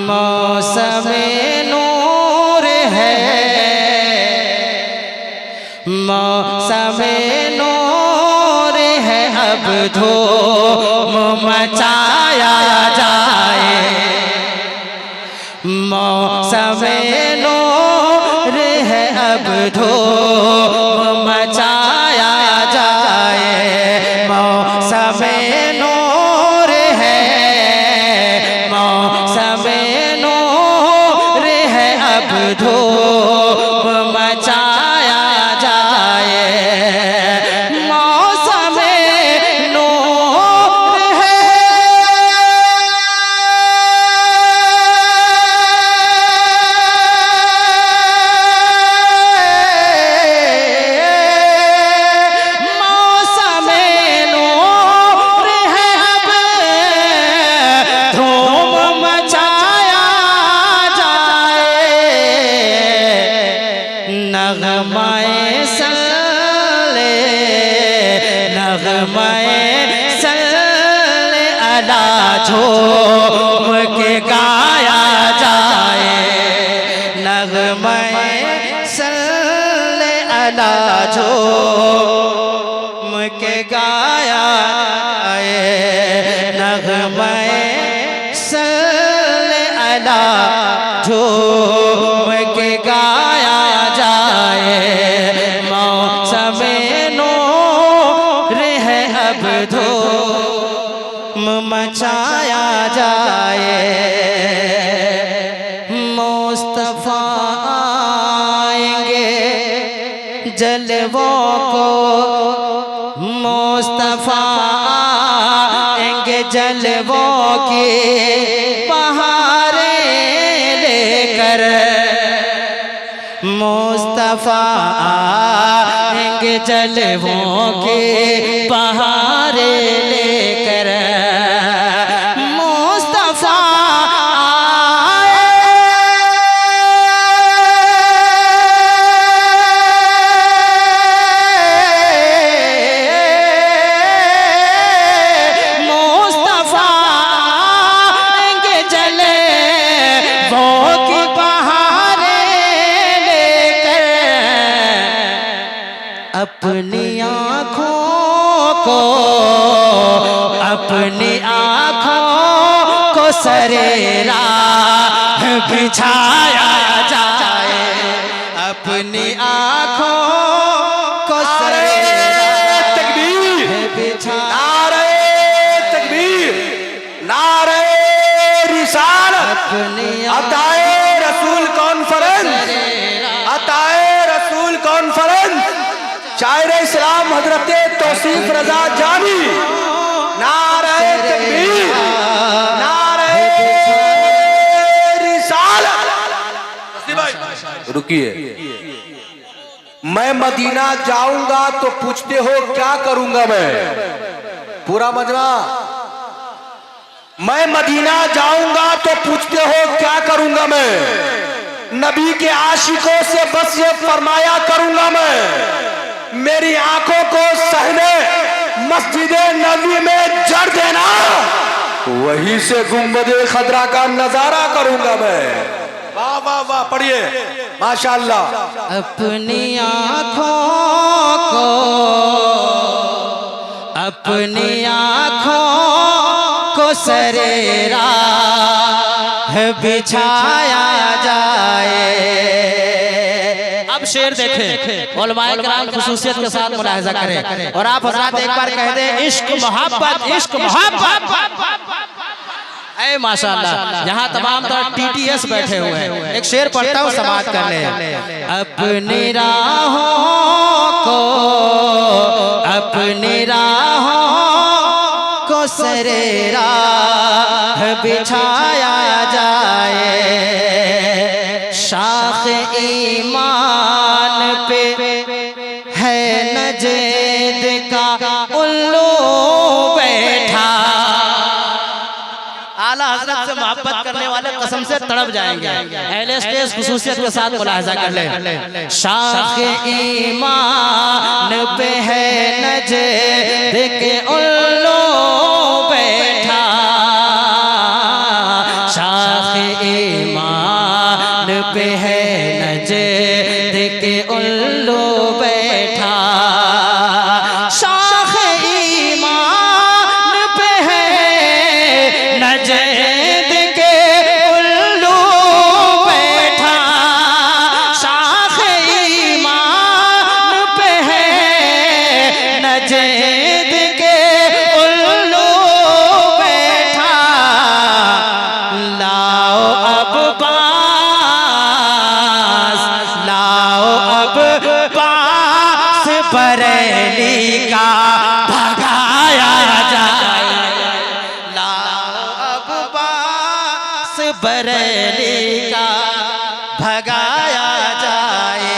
मौसम नूर है, मौसम नूर है, अब धूम मचाया जाए। मौसम नूर है, अब धूम मचाया जाए। मौसम नूर है, मौसम नूर है, अब धूम मचाया जाए। मौसम नूर है, मौसम नूर है, अब धूम मचाया जाए। नगमाए सल्ले, नगमाए सल्ले अला झूम के गाया जाए। नगमाए सल्ले अला झूम के गाया जाए। नगमाए सल्ले अला झूम के गाया जाए। मौसम नूर है, अब धूम मचाया जाए। मुस्तफा आएंगे जलवों को, मुस्तफा आएंगे जलवों की बहारें लेकर। मुस्तफा आएंगे जलवों के बहारें लेकर। मुस्तफा मुस्तफा आएंगे जलवों की बहारें लेकर। अपनी आँखों को, अपनी आँखों को सरेरा बिछाया जाए। अपनी आँखों को सरेरा बिछाया। तकबीर, नारे रिसालत, अताए रसूल कॉन्फ्रेंस, अताए रसूल कॉन्फ्रेंस, शायर इस्लाम हजरत तौसीफ रजा जानी। नारे तकबीर, नारे रिसालत। रुकिए, मैं मदीना जाऊंगा तो पूछते हो क्या करूंगा मैं? पूरा मजमा। मैं मदीना जाऊंगा तो पूछते हो क्या करूंगा मैं? नबी के आशिकों से बस ये फरमाया करूंगा मैं। मेरी आंखों को सहने मस्जिदे नबी में जड़ देना, वहीं से गुंबदे खदरा का नजारा करूंगा मैं। वाह वाह वाह, पढ़िए माशाअल्लाह। अपनी आँखों को, अपनी आँखों को सरेरा बिछाया जाए। अब शेर देखें, उलमाए किराम खुसूसियत के साथ मुलाहिजा करें और आप हज़रात एक बार कह दें इश्क मोहब्बत, इश्क मोहब्बत। ऐ माशाअल्लाह, यहाँ तमाम तर TTS बैठे हुए हैं। एक शेर पढ़ता हूँ, समाअत कर ले। अपनी राहों को, अपनी राहों को सरेरा बिछाया जाए। शाख ईमान पे है नजद का उल्लू बैठा। आला हजरत से मोहब्बत करने वाले कसम से तड़प जाएंगे। अहले स्टेज खुसूसियत के साथ मुलाहिजा कर ले। शाख ईमान पे है नजद के उल्लू बैठा। शाख ईमान पे है नजद के उल्लू बैठा, शाख ईमान पे है नजद के उल्लू बैठा, शाख ईमान पे है नजद के उल्लू बैठा। लाओ अब बास, लाओ अब बास बरेली का भगाया जाए, लाओ अब बास बरेली का भगाया जाए।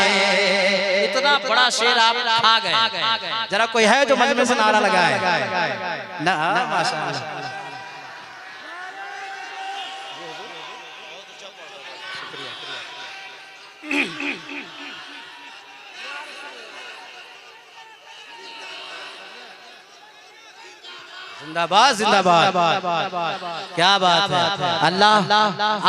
इतना बड़ा शेर आप खा गए, जरा कोई है जो मजमे से नारा लगाए ना? माशाअल्लाह। जिंदाबाद जिंदाबाद, क्या बात है। अल्लाह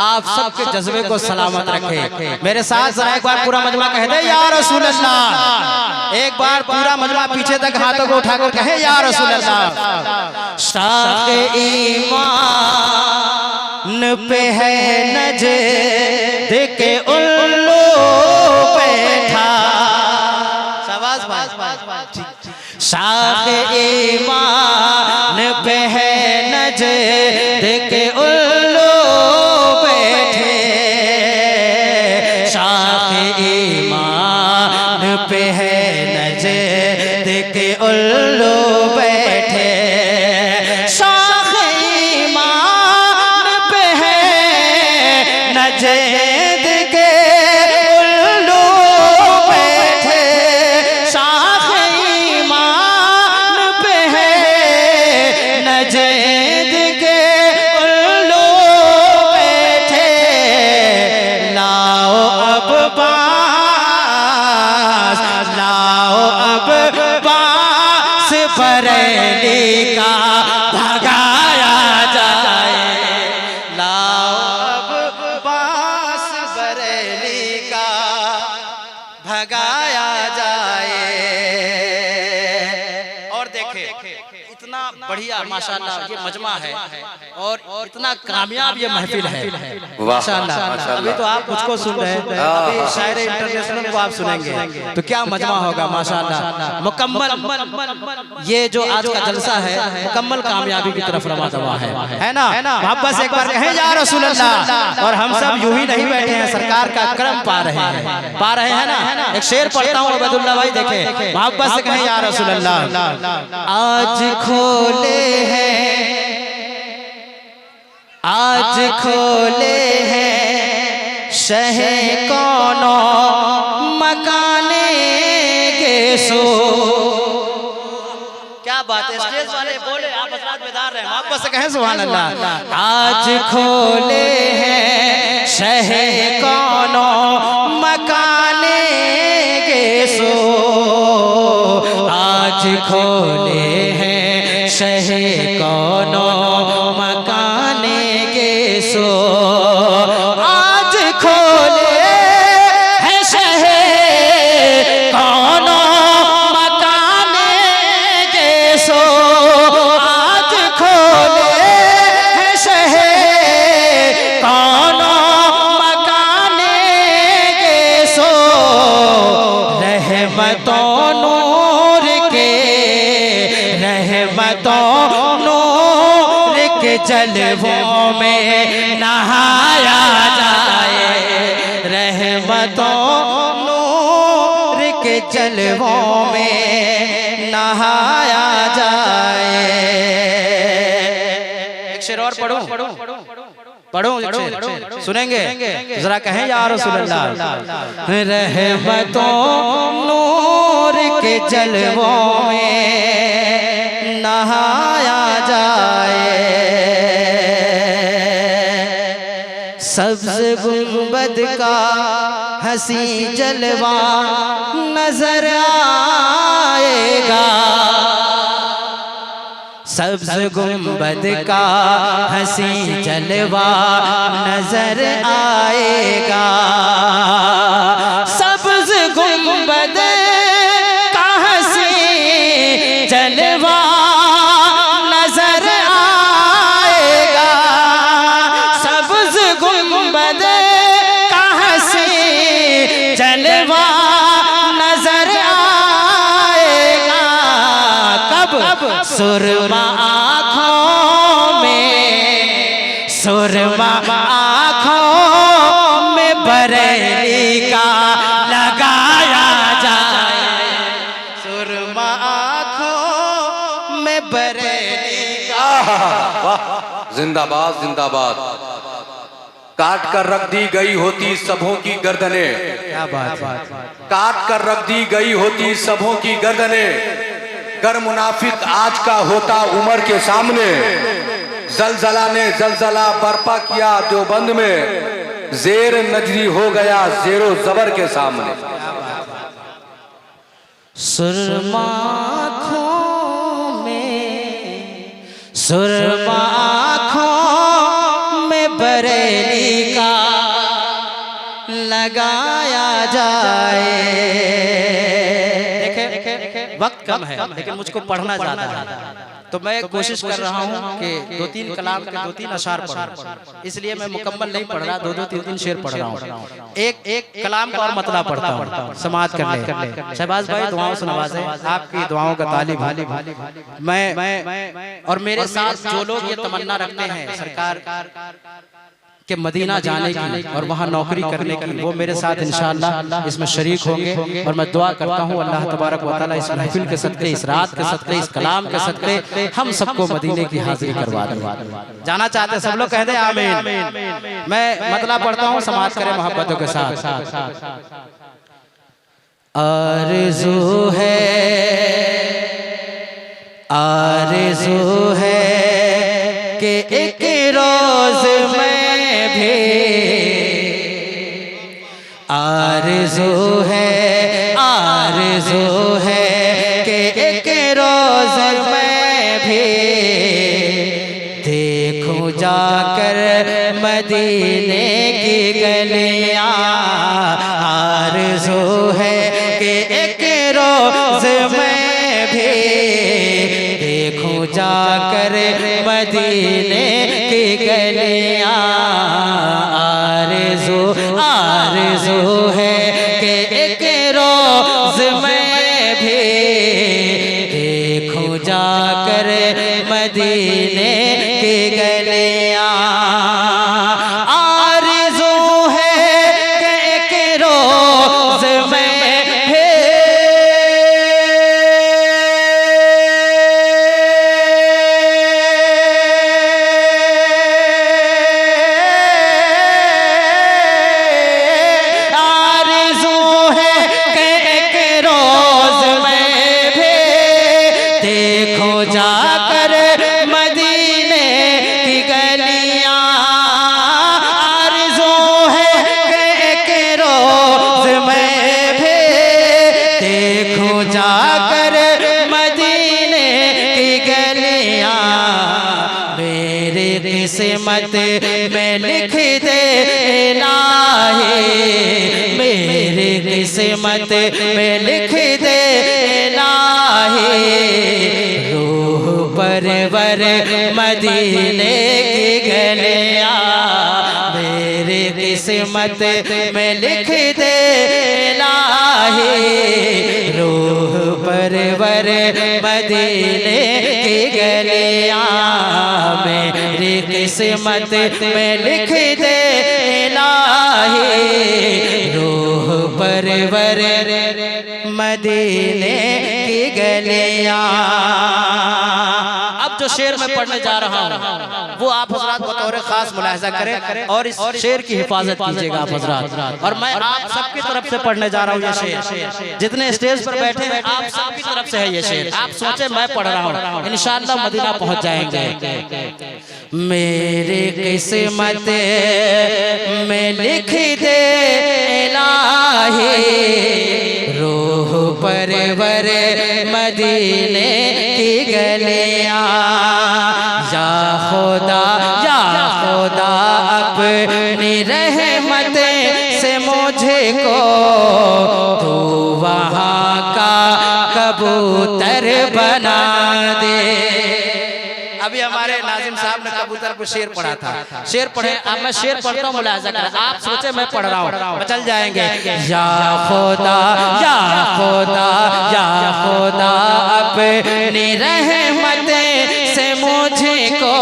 आप सबके जज्बे को सलामत रखे। मेरे साथ जरा एक बार पूरा मजमा कह दे या रसूल अल्लाह। एक बार पूरा मजमा पीछे तक हाथों को उठाकर कहे या रसूल अल्लाह। शाख ईमान पे है नजद के उल्लू बैठा, शाबाश बात। शाख ईमान पे है नजद के उल्लू बैठे, शाख ईमान पे है नजद के उल्लू बैठे, शाख ईमान पे है नजद के उल्लू बैठे, शाख ईमान पे है नजद के उल्लू बैठे। लाओ अब बास, लाओ अब बास बरेली का भगाया जाए, लाओ अब बास बरेली का भगाया जाए। और देखे इतना बढ़िया माशाअल्लाह ये मजमा है और इतना कामयाब ये महफिल है माशाअल्लाह। अभी तो आप मुझको सुन रहे हैं, अभी शायर इंटरनेशनल को आप सुनेंगे तो क्या मजमा होगा माशाअल्लाह। मुकम्मल ये जो आज का जलसा है मुकम्मल कामयाबी की तरफ रवा दवा है ना? आप बस एक बार कहें या रसूल अल्लाह। और हम सब यूं ही नहीं बैठे हैं, सरकार का करम पा रहे हैं ना। एक शेर पढ़ता हूँ अबदुल्ला भाई, देखे आप बस कहें या रसूल अल्लाह। आज खोले हैं, आज खोले हैं शह कौनो मकाने के सो। क्या बात है, स्टेज वाले बोले, आप हजरात बेदार रहे, वापस से कहें सुभान अल्लाह। आज खोले हैं शह कौनो मकाने के सो, आज खोले हैं शह कौनो मकाने के सो, आज खोले हैं शह कौनो मकाने के सो, आज खोले हैं शह कौनो मकाने के सो। रहमतों नूर के, रहमतों नूर के जलवों में नहाया जाए, रहमतों नूर के जलवों में नहाया जाए। एक शेर और पढ़ो सुनेंगे, जरा कहें या रसूल अल्लाह। रहमतों नूर के जलवों में नहाया जाए, सब्ज गुंबद का हंसी जलवा नजर आएगा, सब्ज गुंबद का हंसी जलवा नजर आएगा, सब्ज गुंबद का हंसी जलवा नजर आएगा, सब्ज गुंबद का हंसी जलवा नजर आएगा। कब सुरमा आँखों में, सुरमा आँखों में बरेली का लगाया जाए, सुरमा आँखों में बरेली का। जिंदाबाद जिंदाबाद। काट कर रख दी गई होती सबों की गर्दनें, क्या बात है, काट कर रख दी गई होती सबों की गर्दनें, गर मुनाफिक आज का होता उमर के सामने, जलजला ने जलजला बर्पा किया देवबंद में, जेर नजरी हो गया जेरो जबर के सामने। सुरमा आँखों में, सुरमा आँखों में बरेली का लगाया जाए। देखें वक्त कम है लेकिन मुझको पढ़ना ज़्यादा है, तो मैं कोशिश कर रहा हूँ कि 2-3 कलाम के 2-3 अशार पढ़ूं, इसलिए मैं मुकम्मल नहीं पढ़ रहा, 2-2 3-3 शेर पढ़ रहा हूँ। एक कलाम का और मतला पढ़ता हूँ, समाअत कर ले। शहबाज भाई दुआओं से नवाजें, आपकी दुआओं का तालिब मैं और मेरे साथ जो लोग ये तमन्ना रखते हैं सरकार के मदीना जाने की और वहाँ नौकरी करने की, वो मेरे साथ इंशाअल्लाह इसमें शरीक होंगे। और मैं दुआ करता हूँ अल्लाह तबारक व तआला इस महफिल के सदक़े, इस रात के सदक़े, इस कलाम के सदक़े हम सबको मदीने की हाजिरी करवा दे। जाना चाहते सब लोग कह दें आमीन। मैं मतलब पढ़ता हूँ, समाअत करें मोहब्बतों के साथ। आरज़ू है, आरज़ू है कि एक रोज़ मैं भी, आरज़ू है, आरज़ू है कि एक रोज़ मैं भी देखूं जाकर मदीने की गलियां, आरज़ू है कि एक रोज़ मैं भी देखूं जाकर मदीने की गलियां, आरज़ू आरज़ू है कि एक रोज़ मैं भी देखूं जाकर मदीने की गलियां, आरज़ू है कि एक रोज़ मैं जाकर मदीने की गलियां, मेरे किस्मत में लिख दे इलाही, मेरे किस्मत में लिख दे इलाही, रूह परवर मदीने की गलियां, मेरे किस्मत में लिख दे इलाही, रूह परवर मदीने की गलियां, मेरी किस्मत में लिख दे इलाही, रूह परवर मदीने की गलियां। अब जो शेर मैं पढ़ने जा रहा हूँ वो आप हजरात बतौर खास मुलाहिजा करें और इस शेर की हिफाजत कीजिएगा आप हजरात। और मैं आप सबकी तरफ से पढ़ने जा रहा हूँ ये शेर, जितने स्टेज पर बैठे हैं आप सबकी तरफ से है ये शेर। आप सोचे मैं पढ़ रहा हूँ, इंशाअल्लाह मदीना पहुँच जाएंगे। मेरे किस्मत में लिख दे इलाही, रूह परवर पर मदीने की गलियां। या खुदा अपनी रहमत से मुझे को तू वहाँ का कबूतर बना दे। अभी हमारे नाजिम साहब ने कबूतर को शेर पढ़ा था, शेर पढ़े। अब मैं शेर पढ़ता हूँ, मुलाहिजा करें। आप सोचे मैं पढ़ रहा हूँ, चल जाएंगे। या खुदा अपनी रहमत से मुझे को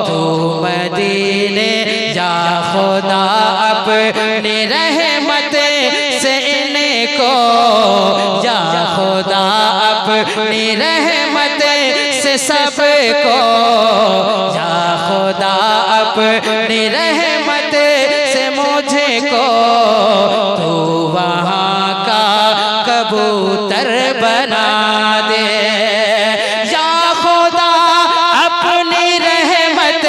तू मदीने। या खुदा अपनी रहमत से इनको, या खुदा अपनी रहमत से सबको, या खुदा अपनी रहमत से मुझे को तू वहाँ का कबूतर बना दे। या खुदा अपनी रहमत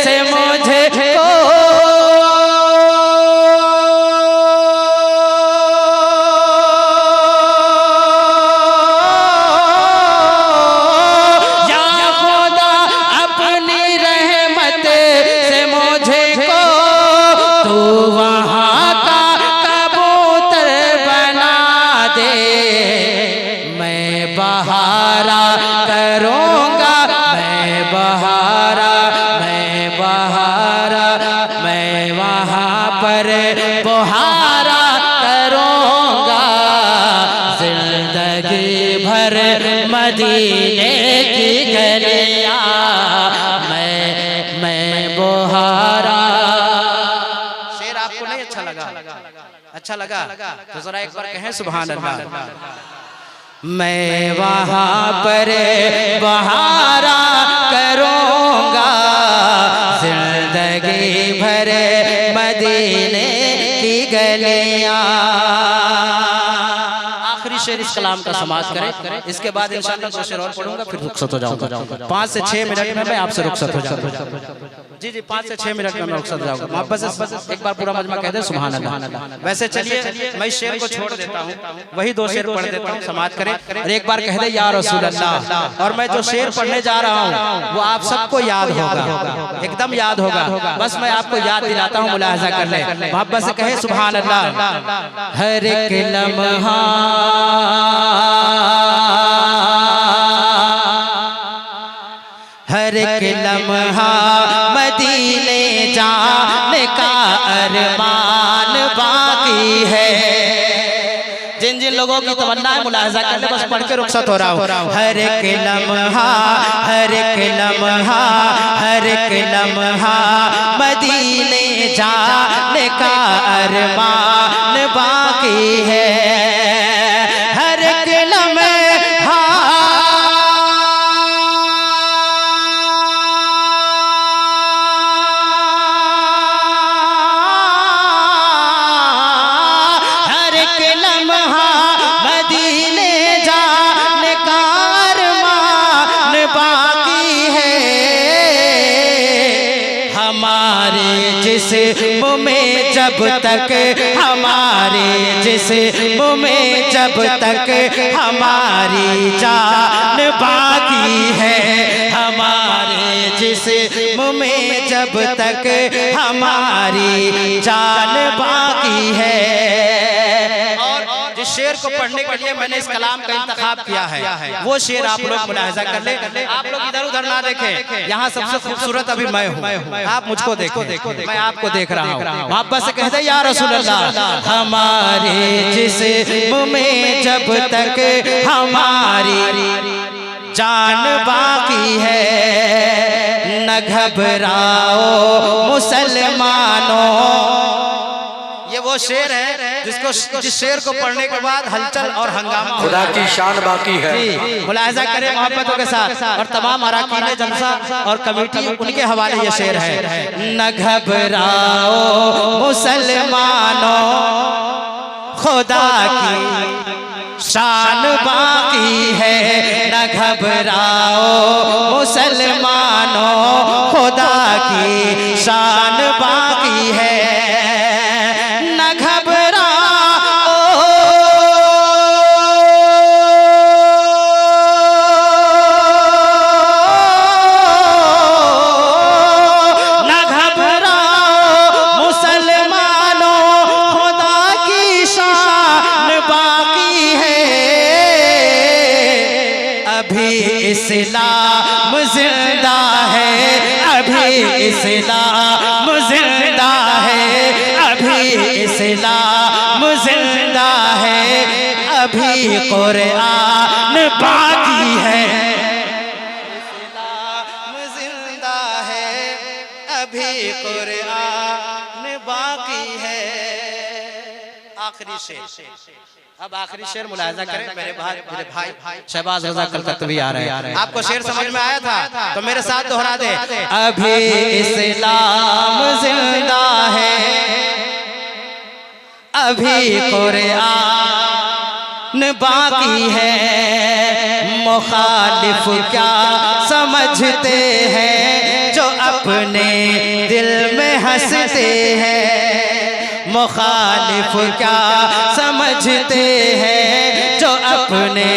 से मुझे को, बहारा करूँगा मैं वहाँ पर बहारा करूँगा। जिंदगी भर मदीने की गलियां मैं बहारा। शेर आपको नहीं अच्छा लगा? अच्छा लगा तो जरा एक बार कहें सुभान अल्लाह। मैं वहाँ पर बहारा करूँगा, जिंदगी भर मदीने की गलियां। आखिरी शेर इस कलाम का समाज करें, इसके बाद इंशाअल्लाह दो शेर और पढ़ूंगा, फिर रुखसत हो जाऊंगा। 5 से 6 मिनट में मैं आपसे रुखसत हो जाऊंगा। जी 5 से 6 मिनट में मैं रुखसत हो जाऊंगा। मोहब्बत से एक बार पूरा मजमा कह दे सुभान अल्लाह। वैसे चलिए मैं इस शेर को छोड़ देता हूँ, वही 2 शेर पढ़ देता हूँ, समाज करें। और एक बार कह दे या रसूल अल्लाह। और मैं जो शेर पढ़ने जा रहा हूँ वो आप सबको याद होगा, एकदम याद होगा। बस मैं आपको याद दिलाता हूँ, मुलाहिजा कर ले। मोहब्बत से कहे सुभान अल्लाह। हर एक लम्हा हर एक लम्हा मदीने जाने का अरमान बाकी है। जिन जिन लोगों की तमन्ना है मुलाहिजा कर ले, बस पढ़ के रुखसत हो रहा हूँ। हर एक लम्हा मदीने जाने का अरमान बाकी है। हर एक लम्हा मदीने जाने का अरमान बाकी है। हमारे जिस्म में जब तक हमारी जान बाकी है। हमारे जिस्म में जब तक हमारी जान बाकी है। जिस शेर को पढ़ने के लिए मैंने इस कलाम का इंतखाब किया है वो शेर आप लोग मुलाहिजा कर ले। आप लोग इधर उधर ना देखें, यहाँ सबसे खूबसूरत अभी मैं हूँ, आप मुझको देखो, मैं आपको देख रहा हूँ। वापस से कह दे या रसूल अल्लाह। हमारे जिस्म में जब तक हमारी जान बाकी है, न घबराओ मुसलमानों। ये वो शेर है जिस शेर को पढ़ने के बाद हलचल और हंगामा खुदा की शान बाकी है। मुलाहिजा करें मोहब्बतों के साथ। और तमाम अराकीन जलसा और कमेटी उनके हवाले ये शेर है। न घबराओ मुसलमानों, खुदा की शान बाकी है। न घबराओ मुसलमानों, खुदा की शान बाकी है। न घबराओ इस्लाम जिंदा है, अभी इस्लाम जिंदा है, अभी इस्लाम जिंदा है, अभी कुरान बाकी है। इस्लाम जिंदा है, अभी कुरान बाकी है। आखिरी शेर, अब आखिरी शेर मुलाहिजा करें। मेरे भाई शहबाज रजा कलकत्तवी आ रहे हैं। आपको शेर समझ में आया था तो मेरे साथ दोहरा दे। अभी इस्लाम जिंदा है, अभी कुरान बाकी है। मुखालिफ क्या समझते हैं जो अपने दिल में हंसते हैं। मुखालिफ क्या समझते हैं जो अपने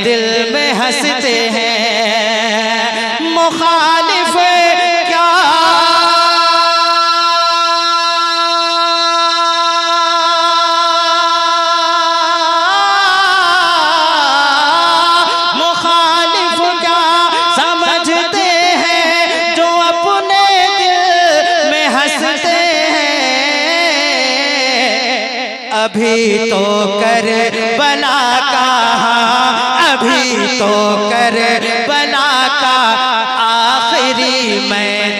दिल में हंसते हैं। मुखालिफ क्या मुखालिफ क्या समझते हैं जो अपने दिल में हंसते हैं। अभी तो करबला का, अभी तो करबला का आखिरी मैदान